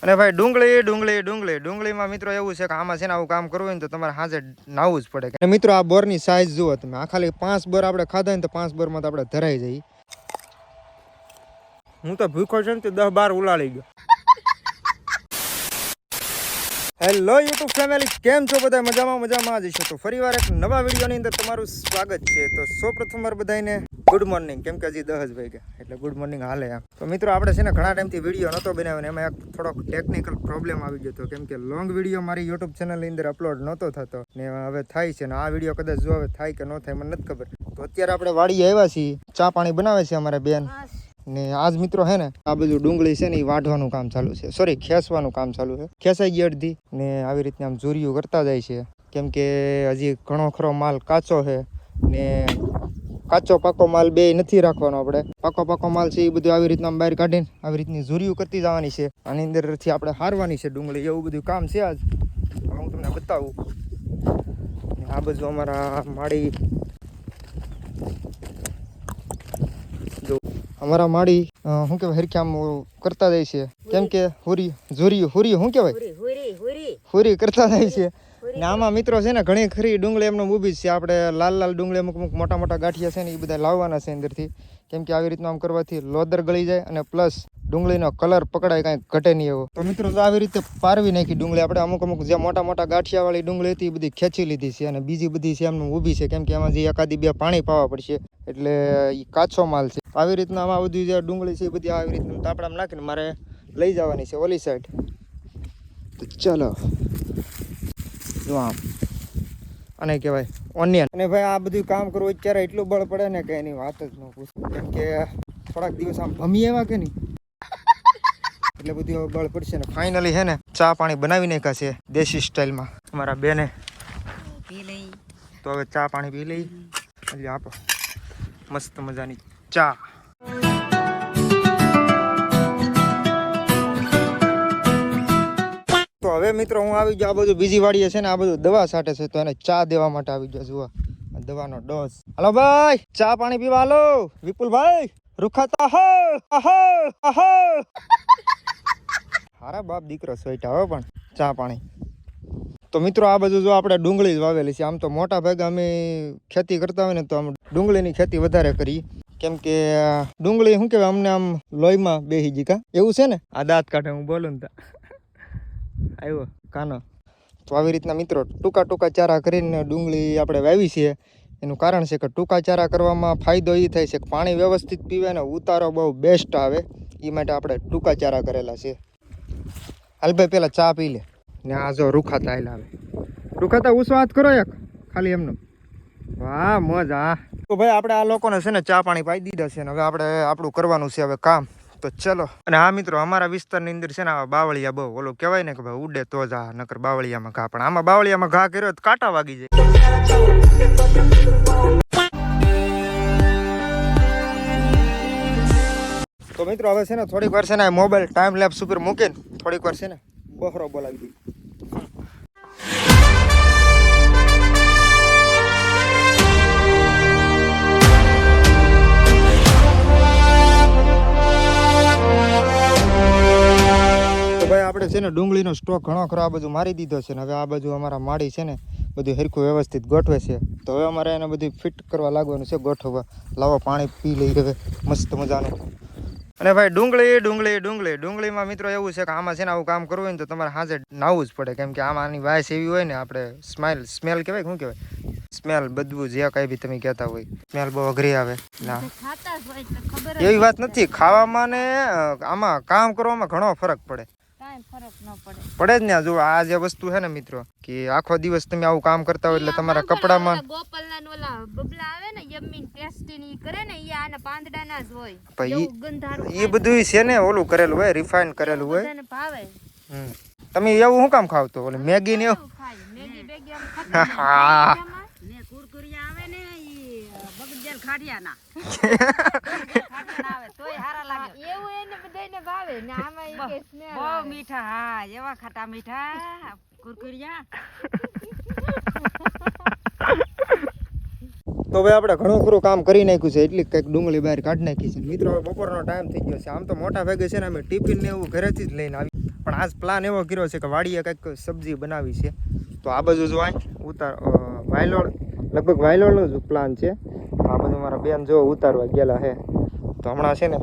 અને ભાઈ ડુંગળીમાં મિત્રો એવું છે કે આમાં છે ને આવું કામ કરવું હોય ને તો તમારે હાજે નાવું જ પડે. અને મિત્રો આ બોરની સાઈઝ જુઓ તમે, આ ખાલી 5 બોર આપણે ખાધા ને તો 5 બોરમાં તો આપણે ધરાઈ જઈએ. હું તો ભૂખો છું ને 10-12 ઉલાળી ગયો. હેલો યુટ્યુબ ફેમિલી, કેમ છો બધા? મજામાં જ છો. તો ફરીવાર એક નવા વિડીયોની અંદર તમારું સ્વાગત છે. તો સૌપ્રથમ વાર બધાને ગુડ મોર્નિંગ, કેમ કે હજી 10 વાગ્યા એટલે ગુડ મોર્નિંગ હાલે એમ. તો મિત્રો આપણે છે ને ઘણા ટાઈમથી વિડીયો નહોતો બનાવ્યો ને એમાં એક થોડોક ટેકનિકલ પ્રોબ્લેમ આવી ગયો હતો, કેમ કે લોંગ વિડીયો મારી યુટ્યુબ ચેનલની અંદર અપલોડ નહોતો થતો ને હવે થાય છે. ને આ વિડીયો કદાચ જો હવે થાય કે ન થાય મને નથી ખબર. તો અત્યારે આપણે વાડીએ આવ્યા છીએ, ચા પાણી બનાવે છે અમારા બેન ને. આજ મિત્રો હે ને આ બધું ડુંગળી છે ને એ વાઢવાનું કામ ચાલુ છે, સોરી ખેંચવાનું કામ ચાલુ છે. ખેંચાઈ ગઈ અડધી ને આવી રીતના આમ જોરિયું કરતા જાય છે, કેમ કે હજી ઘણો ખરો માલ કાચો છે ને કાચો પાકો માલ બે નથી રાખવાનો. આપણે પાકો માલ છે એ બધું આવી રીતના બહાર કાઢીને આવી રીતની જોરિયું કરતી જવાની છે. આની અંદરથી આપણે હારવાની છે ડુંગળી, એવું બધું કામ છે આજ. હું તમને બતાવું. આ બધું અમારા માળી અમારા માળી શું કહેવાય હરખ્યામ કરતા જાય છે, કેમ કે હુરી શું કહેવાય હુરી કરતા જાય છે. ને આમાં મિત્રો છે ને ઘણી ખરી ડુંગળી એમને ઊભી છે. આપણે લાલ ડુંગળી અમુક મોટા ગાંઠિયા છે ને એ બધા લાવવાના છે અંદરથી, કેમ કે આવી રીતના આમ કરવાથી લોદર ગળી જાય અને પ્લસ ડુંગળીનો કલર પકડાય, કાંઈ ઘટે નહીં એવો. તો મિત્રો તો આવી રીતે પારવી નાખી ડુંગળી આપણે. અમુક જે મોટા ગાંઠિયાવાળી ડુંગળી હતી એ બધી ખેંચી લીધી છે અને બીજી બધી છે એમને ઊભી છે, કેમ કે એમાં જે એકાદી બે પાણી પાવા પડશે એટલે એ કાચો માલ છે. આવી રીતના આમાં બધી જે ડુંગળી છે એ બધી આવી રીતના તાપડામાં નાખીને મારે લઈ જવાની છે ઓલી સાઈડ. તો ચાલો જો આમ અને કહેવાય ઓનિયન. અને ભાઈ આ બધું કામ કરવું અત્યારે એટલું બળ પડે ને કે એની વાત જ ન પૂછો, કેમ કે થોડાક દિવસ આમ ભમી એવા કે નહીં એટલે બધું બળ પડશે. ને ફાઇનલી છે ને ચા પાણી બનાવી નાખ્યા છે દેશી સ્ટાઇલમાં અમારા બેને. તો હવે ચા પાણી પી લઈ એટલે આપો મસ્ત મજાની ચા. તો હવે મિત્રો હું આવી ગયો. આ બધું બીજી વાડીએ છે ને આ બધું દવા છાંટે છે, તો એને ચા દેવા માટે આવી ગયો. જુઓ દવાનો ડોઝ. હાલો ભાઈ ચા પાણી પીવા હાલો. વિપુલભાઈ રૂખાતા હારા બાપ દીકરો સોઈટા હો, પણ ચા પાણી. તો મિત્રો આ બધું જો આપણે ડુંગળી જ વાવેલી છે. આમ તો મોટા ભાગે અમે ખેતી કરતા હોય ને તો આમ ડુંગળીની ખેતી વધારે કરી, કેમ કે ડુંગળી શું કહેવાય અમને આમ લોહીમાં બેસી ગઈ કા એવું છે ને. આ દાંત કાઢે હું બોલું ને આવ્યો કાનો. તો આવી રીતના મિત્રો ટૂંકા ચારા કરીને ડુંગળી આપણે વાવી છે. એનું કારણ છે કે ટૂંકા ચારા કરવામાં ફાયદો એ થાય છે કે પાણી વ્યવસ્થિત પીવે ને ઉતારો બહુ બેસ્ટ આવે, એ માટે આપણે ટૂંકા ચારા કરેલા છે. હાલ ભાઈ પેલા ચા પી લે ને આ જો રૂખાતા આવેલા આવે. રૂખાતા ઉસો હાથ કરો એક ખાલી એમનો. વાહ મોજ. હા તો ભાઈ આપણે આ લોકોને છે ને ચા પાણી પાઈ દીધા છે ને હવે આપણે આપણું કરવાનું છે હવે કામ. તો ચલો. અને હા મિત્રો અમારા વિસ્તારની અંદર છે ને આવા બાવળિયા બહુ ઓલું કહેવાય ને કે ભાઈ ઉડે તો જ આ નકર બાવળિયામાં ઘા, પણ આમાં બાવળિયામાં ઘા કર્યો તો કાંટા વાગી જાય. તો મિત્રો હવે છે ને થોડીક વાર છે ને મોબાઈલ ટાઈમ લેપ્સ ઉપર મૂકીને થોડીક વાર છે ને બહરો બોલાવી દઈએ. આપણે છે ને ડુંગળીનો સ્ટોક ઘણો ખરો આ બધું મારી દીધો છે ને હવે આ બાજુ અમારા માળી છે ને બધું હરખું વ્યવસ્થિત ગોઠવે છે. તો હવે અમારે એને બધું ફિટ કરવા લાગવાનું છે, ગોઠવવા. લાવો પાણી પી લઈ હવે મસ્ત મજાનું. અને ભાઈ ડુંગળીમાં મિત્રો એવું છે કે આમાં છે ને આવું કામ કરવું હોય ને તો તમારે હાજે નાવું જ પડે, કેમ કે આમાંની વાયસ એવી હોય ને આપણે સ્મેલ કહેવાય શું કહેવાય સ્મેલ બદબુ જે કાંઈ બી તમે કહેતા હોય સ્મેલ બહુ અઘરી આવે ના એવી વાત નથી. ખાવામાં ને આમાં કામ કરવામાં ઘણો ફરક પડે જ ને. જો આ જે વસ્તુ છે ને મિત્રો કે આખો દિવસ તમે આવું કામ કરતા હોય એટલે તમારા કપડામાં એ બધું છે ને ઓલું કરેલું હોય, રિફાઇન કરેલું હોય. તમે એવું શું કામ ખાવ તો ઓલી મેગી ને એવું? હા એવા ખાટા મીઠા કુરકુરિયા. તો ભાઈ આપણે ઘણું ખરું કામ કરી નાખ્યું છે, એટલી કંઈક ડુંગળી બહાર કાઢી નાખી છે મિત્રો. હવે બપોરનો ટાઈમ થઈ ગયો છે. આમ તો મોટા ભાગે છે ને અમે ટિફિન ને એવું ઘરેથી જ લઈને આવી. પણ આજ પ્લાન એવો કર્યો છે કે વાડીએ કંઈક સબ્જી બનાવી છે. તો આ બાજુ જો વાયલોળ, લગભગ વાયલોળનો જ પ્લાન છે. આ બધું મારા બેન જો ઉતારવા ગયેલા છે. તો હમણાં છે ને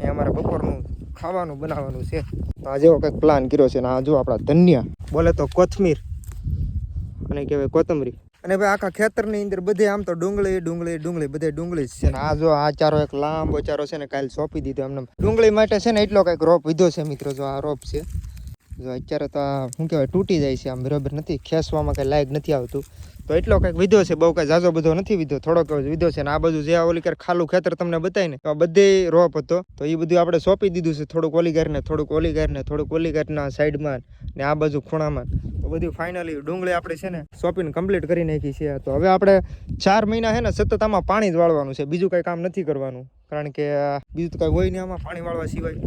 એ અમારે બપોરનું ખાવાનું બનાવવાનું છે. તો આ જેવો કંઈક પ્લાન કર્યો છે. ને આ જો આપણા ધનિયા, બોલે તો કોથમીર અને કહેવાય કોથમરી. અને ભાઈ આખા ખેતરની અંદર બધે આમ તો ડુંગળી બધે ડુંગળી જ છે. ને આ જો આ ચારો એક લાંબો ચારો છે ને કાલે સોંપી દીધો એમને. ડુંગળી માટે છે ને એટલો કંઈક રોપ વિધો છે મિત્રો. જો આ રોપ છે, જો અત્યારે તો આ શું કહેવાય તૂટી જાય છે, આમ બરાબર નથી, ખેંચવામાં કંઈ લાયક નથી આવતું. તો એટલો કંઈક વિધો છે, બહુ કંઈ ઝાઝો બધો નથી વિધો, થોડોક વિધો છે. ને આ બાજુ જે ઓલી ક્યારે ખાલું ખેતર તમને બતાવી ને તો આ બધે રોપ હતો. તો એ બધું આપણે સોંપી દીધું છે, થોડુંક ઓલી ગારને, થોડુંક ઓલી ગારને, થોડુંક ઓલી ગારના સાઈડમાં ને આ બાજુ ખૂણામાં. તો બધું ફાઇનલી ડુંગળી આપણે છે ને શોપિંગ કમ્પ્લીટ કરી નાખી છે. તો હવે આપણે 4 મહિના છે ને સતત આમાં પાણી જ વાળવાનું છે, બીજું કંઈ કામ નથી કરવાનું, કારણ કે બીજું તો કંઈ હોય નહીં આમાં પાણી વાળવા સિવાય.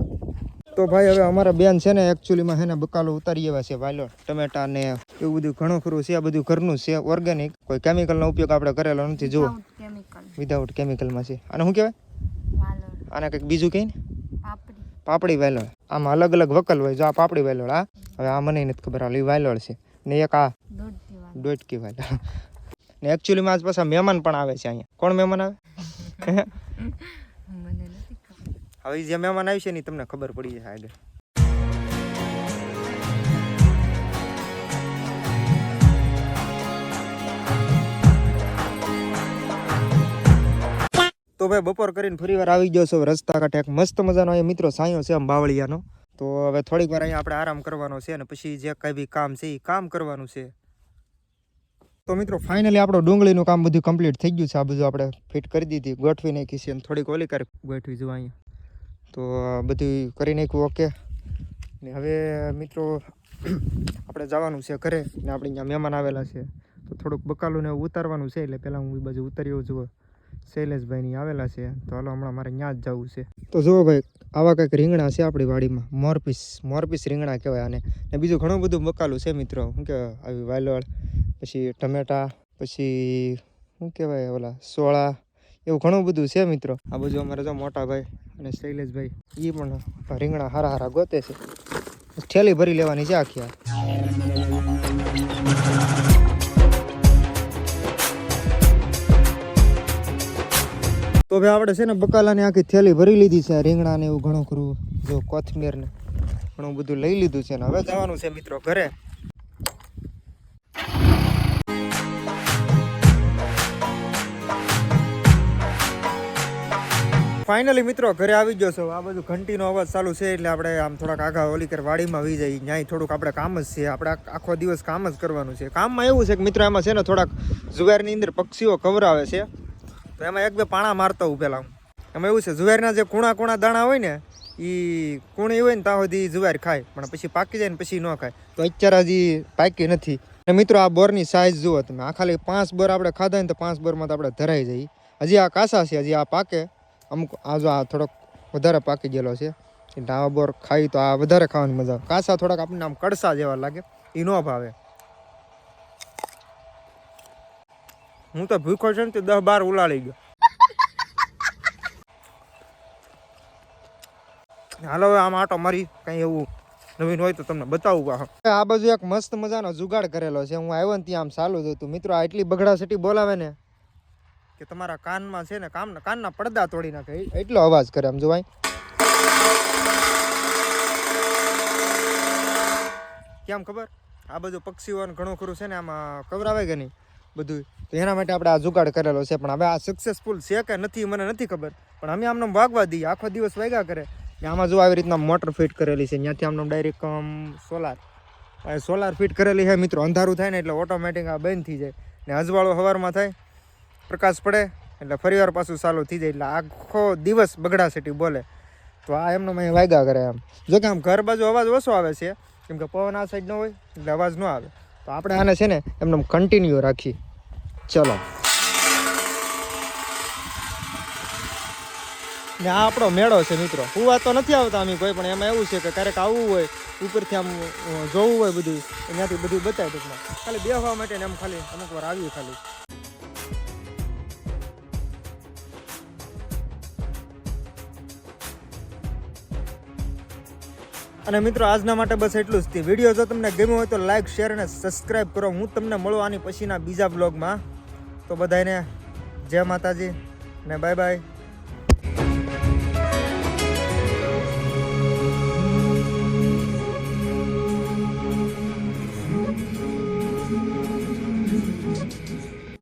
તો ભાઈ હવે અમારા બેન છે ને એકચ્યુઅલીમાં છે ને બકાલો ઉતારી એવા છે, વાયલોળ, ટમેટા ને એવું બધું ઘણું ખરું છે. આ બધું ઘરનું છે, ઓર્ગેનિક, કોઈ કેમિકલનો ઉપયોગ આપણે કરેલો નથી. જુઓ, વિધાઉટ કેમિકલમાં છે. આને શું કહેવાય? આને કંઈક બીજું કહે ને, પાપડી વાયલોળ. આમાં અલગ અલગ વકલ હોય. જો આ પાપડી વાયલોળ, આ હવે આ મને નથી ખબર, આ વાયલોળ છે. ને એક આ દોડકી વાયલોળ. ને એકચ્યુઅલીમાં આજ પાછા મહેમાન પણ આવે છે અહીંયા. કોણ મહેમાન આવે? હવે જે મહેમાન આવી છે ને તમને ખબર પડી જાય આગળ. તો ભાઈ બપોર કરીને ફરી વાર આવી ગયો છો રસ્તા કાંઠે. એક મસ્ત મજાનો અહીંયા મિત્રો સાયો છે આમ બાવળિયાનો. તો હવે થોડીક વાર અહીંયા આપણે આરામ કરવાનો છે અને પછી જે કંઈ બી કામ છે એ કામ કરવાનું છે. તો મિત્રો ફાઇનલી આપણું ડુંગળીનું કામ બધું કમ્પ્લીટ થઈ ગયું છે. આ બધું આપણે ફિટ કરી દીધી, ગોઠવી નાખી છે અને થોડીક ઓલી કરી ગોઠવી જો અહીંયા. તો બધું કરી નાખ્યું ઓકે. ને હવે મિત્રો આપણે જવાનું છે ઘરે. ને આપણે અહીંયા મહેમાન આવેલા છે તો થોડુંક બકાલું ને ઉતારવાનું છે. એટલે પહેલાં હું એ બાજુ ઉતાર્યો જુઓ, શૈલેષભાઈની આવેલા છે. તો હાલો હમણાં મારે ત્યાં જ જવું છે. તો જુઓ ભાઈ, આવા કંઈક રીંગણા છે આપણી વાડીમાં, મોરપીસ રીંગણા કહેવાય આને. ને બીજું ઘણું બધું બકાલું છે મિત્રો. શું કહેવાય, આવી વાયલોળ, પછી ટમેટા, પછી શું કહેવાય ઓલા સોળા, એવું ઘણું બધું છે મિત્રો. આ બધું અમારે જો મોટા ભાઈ અને શૈલેષભાઈ એ પણ રીંગણા હારા ગોતે છે. થેલી ભરી લેવાની છે આખી. તો ભાઈ આપણે છે ને બકાલાની આખી થેલી ભરી લીધી છે. રીંગણા ને એવું ઘણું ખરું, જો કોથમીર ને ઘણું બધું લઈ લીધું છે. ને હવે જવાનું છે મિત્રો ઘરે. ફાઇનલી મિત્રો ઘરે આવી ગયો છો. આ બધું ઘંટીનો અવાજ ચાલુ છે એટલે આપણે આમ થોડાક આગા ઓલી કર વાડીમાં આવી જાય. ત્યાં થોડુંક આપણે કામ જ છે, આપણે આખો દિવસ કામ જ કરવાનું છે. કામમાં એવું છે કે મિત્રો એમાં છે ને થોડાક જુવારની અંદર પક્ષીઓ કવરાવે છે. તો એમાં 1-2 પાણા મારતો હું પહેલાં. એમાં એવું છે, જુવારના જે કૂણા દાણા હોય ને એ કૂણી હોય ને ત્યાં સુધી જુવાર ખાય, પણ પછી પાકી જાય ને પછી ન ખાય. તો અત્યારે હજી પાકી નથી. અને મિત્રો આ બોરની સાઇઝ જુઓ તમે. આ ખાલી 5 બોર આપણે ખાધા ને તો 5 બોરમાં તો આપણે ધરાઈ જાય. હજી આ કાસા છે, હજી આ પાકે. અમુક આ જો આ થોડોક વધારે પાકી ગયેલો છે. એટલે આવા બોર ખાઈ તો આ વધારે ખાવાની મજા આવે. કાસા થોડાક આપણને આમ કડસા જેવા લાગે, એ ન ભાવે. હું તો ભૂખો છે ને તો 10-12 ઉલાળી ગયો. હાલો હવે આમ આટો મારી કંઈ એવું નવીન હોય તો તમને બતાવું. આ બાજુ એક મસ્ત મજાનો જુગાડ કરેલો છે. હું આવ્યો ને ત્યાં આમ ચાલુ જ હતું મિત્રો. આ એટલી બગડાસટી બોલાવે ને કે તમારા કાનમાં છે ને કાનના પડદા તોડી નાખે, એટલો અવાજ કરે. આમ જોવાય કેમ ખબર, આ બધું પક્ષીઓને ઘણું ખરું છે ને આમાં કવરાવે કે નહીં બધું. તો એના માટે આપણે આ જુગાડ કરેલો છે. પણ હવે આ સક્સેસફુલ છે કે નથી મને નથી ખબર, પણ અમે આમને વાગવા દઈએ. આખો દિવસ વાગ્યા કરે. ને આમાં જો આવી રીતના મોટર ફિટ કરેલી છે. ત્યાંથી આમને ડાયરેક્ટ સોલાર ફિટ કરેલી છે મિત્રો. અંધારું થાય ને એટલે ઓટોમેટિક આ બંધ થઈ જાય. ને અજવાળો સવારમાં થાય, પ્રકાશ પડે એટલે ફરીવાર પાછું ચાલુ થઈ જાય. એટલે આખો દિવસ બગડાસટી બોલે. તો આ એમનો મેં વાગ્યા કરે આમ. જોકે આમ ઘર બાજુ અવાજ ઓછો આવે છે, કેમ કે પવન આ સાઈડ ન હોય એટલે અવાજ ન આવે. તો આપણે આને છે ને એમને કન્ટિન્યુ રાખીએ. ચલો, ને આ આપણો મેળો છે મિત્રો. હુવા તો નથી આવતા અમે કોઈ, પણ એમાં એવું છે કે ક્યારેક આવવું હોય ઉપરથી આમ જોવું હોય બધું, ત્યાંથી બધું બતાવે ટૂંકમાં. ખાલી બેસવા માટે ને એમ ખાલી અમુક વાર આવ્યું ખાલી. અને મિત્રો આજના માટે બસ એટલું જ. વિડીયો જો તમને ગમ્યો હોય તો લાઈક શેર અને સબસ્ક્રાઈબ કરો. હું તમને મળું આની પછીના બીજા બ્લોગમાં. તો બધાને જય માતાજી ને બાય બાય.